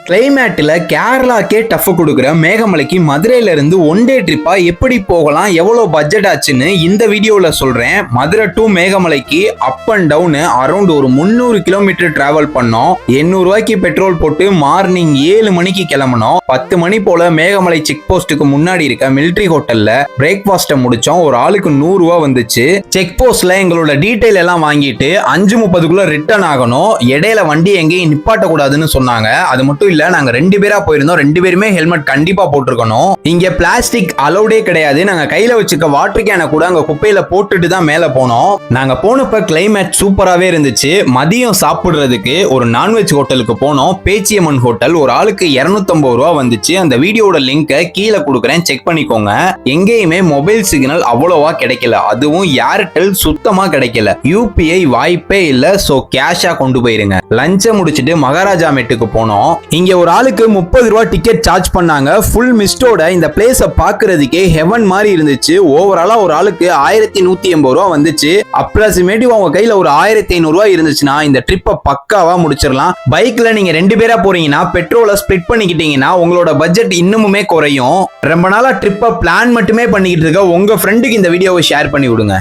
கிளைமேட்ல கேரளாக்கே tough கொடுக்குற மேகமலைக்கு மதுரையில இருந்து ஒன் டே ட்ரிப்பா எப்படி போகலாம், எவ்வளவு பட்ஜெட் ஆச்சுன்னு இந்த வீடியோல சொல்றேன். மதுரை டு மேகமலைக்கு அப் அண்ட் டவுன் அரௌண்ட் ஒரு 300 கிலோமீட்டர் டிராவல் பண்ணோம். 800 ரூபாய்க்கு பெட்ரோல் போட்டு மார்னிங் 7 மணிக்கு கிளம்பணும். 10 மணி போல மேகமலை செக் போஸ்ட்டுக்கு முன்னாடி இருக்க மிலிட்டரி ஹோட்டல்ல பிரேக்ஃபாஸ்ட முடிச்சோம். ஒரு ஆளுக்கு 100 ரூபா வந்துச்சு. செக் போஸ்ட்ல எங்களோட டீடைல் எல்லாம் வாங்கிட்டு 5:30 ரிட்டர்ன் ஆகணும். இடையில வண்டி எங்கேயும் நிப்பாட்ட கூடாதுன்னு சொன்னாங்க. அது மட்டும் இல்ல, நாங்க 2 பேரா போயிருந்தோம். 2 பேருமே ஹெல்மெட் கண்டிப்பா போட்டிருக்கணும். இங்க பிளாஸ்டிக் அலௌடே கிடையாது. நாங்க கையில வச்சுக்க வாட்டர் கேனை கூட அங்க குப்பையில போட்டுட்டு தான் மேல போனோம். நாங்க போனப்ப கிளைமேட் சூப்பராவே இருந்துச்சு. மதியம் சாப்பிடுறதுக்கு ஒரு நான்வெஜ் ஹோட்டலுக்கு போனோம். பேச்சியம்மன் ஹோட்டல். ஒரு ஆளுக்கு 250 ரூபா வந்துச்சு. அந்த வீடியோட லிங்கை கீழே கொடுக்குறேன், செக் பண்ணிக்கோங்க. எங்கேயுமே மொபைல் சிக்னல் அவ்வளவா கிடைக்கல. அதுவும் ஏர்டெல் சுத்தமா கிடைக்கல. யூபிஐ வாய்ப்பே இல்ல. சோ கேஷா கொண்டு போயிருங்க. லஞ்ச முடிச்சிட்டு மகாராஜா மெட்டுக்கு போனோம். இங்க ஒரு ஆளுக்கு 30 ரூபா டிக்கெட் சார்ஜ் பண்ணாங்க. ஃபுல் மிஸ்டோட இந்த பிளேஸ பாக்குறதுக்கே ஹெவன் மாதிரி இருந்துச்சு. ஓவராலா ஒரு ஆளுக்கு 1180 ரூபா வந்துச்சு. அப்ராக்சிமேட்டிவ் அவங்க கையில ஒரு 1500 ரூபா இருந்துச்சுன்னா இந்த ட்ரிப்பை பக்காவா முடிச்சிடலாம். பைக்ல நீங்க 2 பேரா போறீங்கன்னா பெட்ரோலை ஸ்பிளிட் பண்ணிக்கிட்டீங்கன்னா உங்களோட பட்ஜெட் இன்னுமுமே குறையும். ரொம்ப நாளா ட்ரிப்பை பிளான் மட்டுமே பண்ணிக்கிட்டு இருக்க உங்க ஃப்ரெண்டுக்கு இந்த வீடியோவை ஷேர் பண்ணி விடுங்க.